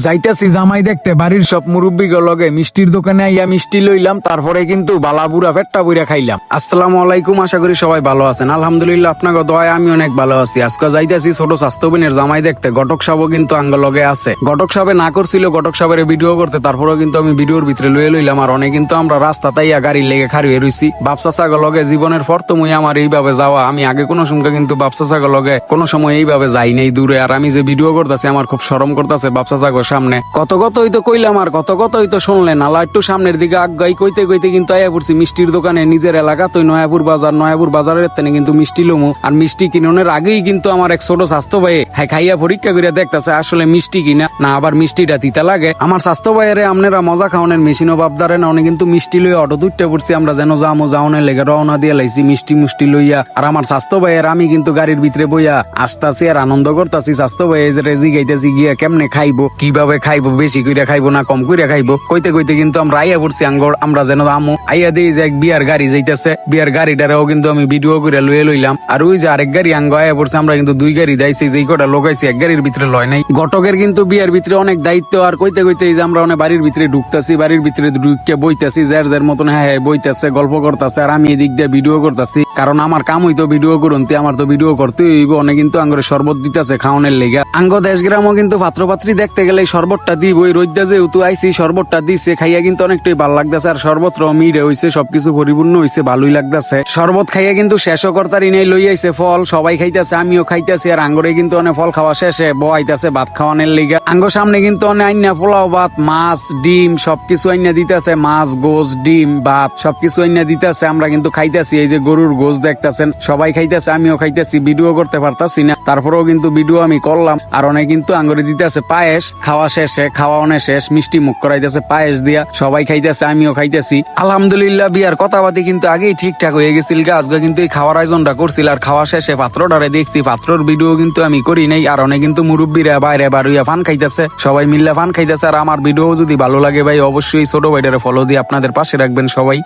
যাইতেছি জামাই দেখতে বাড়ির সব মুরব্বী লগে মিষ্টির দোকানে আইয়া মিষ্টি লইলাম, তারপরে কিন্তু বালাপুরা পেটটা বুড়া খাইলাম। আসসালামু আলাইকুম, আশা করি সবাই ভালো আছেন। আলহামদুলিল্লাহ আপনাকে দোয়ায় আমি অনেক ভালো আছি। আজকে যাইতেছি ছোট স্বাস্থ্য বোনের জামাই দেখতে। ঘটক সাহেবও কিন্তু আঙ্গ লগে আছে। ঘটক সাহেবে না করছিল ঘটক সাহেবের ভিডিও করতে, তারপরেও কিন্তু আমি ভিডিওর ভিতরে লইয়ে লইলাম। আর অনেক কিন্তু আমরা রাস্তা তাইয়া গাড়ির লেগে খাড়িয়ে রইছি। বাপসাসাগ লগে জীবনের প্রথমই আমার এইভাবে যাওয়া। আমি আগে কোনো সময় কিন্তু বাপসাসাগ লগে কোনো সময় এইভাবে যাই নাই দূরে। আর আমি যে ভিডিও করতেছি আমার খুব শরম করতেছে বাপসাসাগর সামনে। কত কতই তো কইলাম আর কত কতই তো শুনলেন। আলা একটু সামনের দিকে আগাই কইতে কইতে কিন্তু আয়া পড়ছি মিষ্টির দোকানে। নিজের এলাকা তো নয়াপুর বাজার, নয়াপুর বাজারের তেনে কিন্তু মিষ্টি লমু। আর মিষ্টি কিনোনের আগেই কিন্তু আমার এক ছোট স্বাস্থ্য ভাই খাইয়া পরীক্ষা করে দেখতেছে আসলে মিষ্টি কিনা না আবার মিষ্টিটা তিতা লাগে। আমার স্বাস্থ্য ভাইয়েরে আপনারা মজা খাওয়ানোর মেশিনও ভাবদারে না। অনেক কিন্তু মিষ্টি লইয়া অটো দুইটা পড়ছি আমরা যেন যামো যাওনের লেগে রওনা দিয়ে লাইছি মিষ্টি মুষ্টি লইয়া। আর আমার স্বাস্থ্য ভাইয়ের আমি কিন্তু গাড়ির ভিতরে বইয়া আসতাছি আর আনন্দ করতাছি। স্বাস্থ্য ভাই রেজি গাইতেছি গিয়া কেমনে খাইবো, কিভাবে খাইবো, বেশি কইরা খাইবো না কম কইরা খাইবো। কইতে কইতে কিন্তু আমরা আইয়া পড়ছি আঙ্গর আমরা যেন আমো। আইয়া দিই যে এক বিয়ার গাড়ি যাইতেছে, বিয়ার গাড়িটারেও কিন্তু আমি ভিডিও করে লইয়ে লইলাম। আর ওই যে আরেক গাড়ি আঙ্গ আইয়া পড়ছে। আমরা কিন্তু দুই গাড়ি দাইছি, যেই কটা লোকাইছি এক গাড়ির ভিতরে লয় নাই। ঘটকের কিন্তু বিয়ার ভিতরে অনেক দায়িত্ব। আর কইতে কইতে এই যে আমরা অনেক বাড়ির ভিতরে ঢুকতেছি, বাড়ির ভিতরে ঢুকে বইতেছি, যার যার মতন হ্যাঁ বইতেছে গল্প করতেছে। আর আমি এদিক দিয়ে ভিডিও করতেছি, কারণ আমার কাম হইতো ভিডিও করুন, আমার তো ভিডিও করতে হইব। অনেক কিন্তু আঙ্গরে শরবত দিতেছে খাওয়ানোর লেগা। আঙ্গ দেশ গ্রামও কিন্তু পাত্রপাত্রী দেখতে গেলে শরবতটা দিব। ওই রোদ্দা যে উতু আইসি শরবতটা দিছে খাইয়া কিন্তু অনেকটাই ভালো লাগতেছে। আর শরবত মিড়ে হইছে, সবকিছু পরিপূর্ণ হইছে, ভালোই লাগতেছে। শরবত খাইয়া কিন্তু শেষও করতারি নেই, লই আইছে ফল, সবাই খাইতেছে, আমিও খাইতেছি। আর আঙ্গরে কিন্তু অনেক ফল খাওয়া শেষে বইতাছে ভাত খাওয়ানোর লেগা। আঙ্গ সামনে কিন্তু অনেক আইনা পোলাও ভাত, মাছ, ডিম সবকিছু আইনা দিতেছে। মাছ, গোস, ডিম, ভাত সবকিছু আইনা দিতেছে। আমরা কিন্তু খাইতেছি। এই যে গরুর গোস দেখতেছেন, সবাই খাইতেছে, আমিও খাইতেছি। ভিডিও করতে পারতাছি না, তারপরেও কিন্তু ভিডিও আমি করলাম। আর অনেক কিন্তু আঙ্গরে দিতেছে পায়েস। খাওয়া শেষে, খাওয়া অনেক শেষ, মিষ্টি মুখ করাইতেছে পায়েস দিয়া, সবাই খাইতেছে, আমিও খাইতেছি। আলহামদুলিল্লাহ বিয়ার কথাবার্তা কিন্তু আগেই ঠিকঠাক হয়ে গেছিল। আজকে কিন্তু এই খাওয়ার আয়োজনটা করছিল। আর খাওয়া শেষে পাত্রটারে দেখছি, পাত্রর ভিডিও কিন্তু আমি করি নাই। আর অনেক কিন্তু মুরব্বীরা বাইরে বারুইয়া ফান খাইতেছে, সবাই মিল্লা ফান খাইতেছে। আর আমার ভিডিও যদি ভালো লাগে ভাই অবশ্যই ছোট ভাইটারে ফলো দিয়ে আপনাদের পাশে রাখবেন সবাই।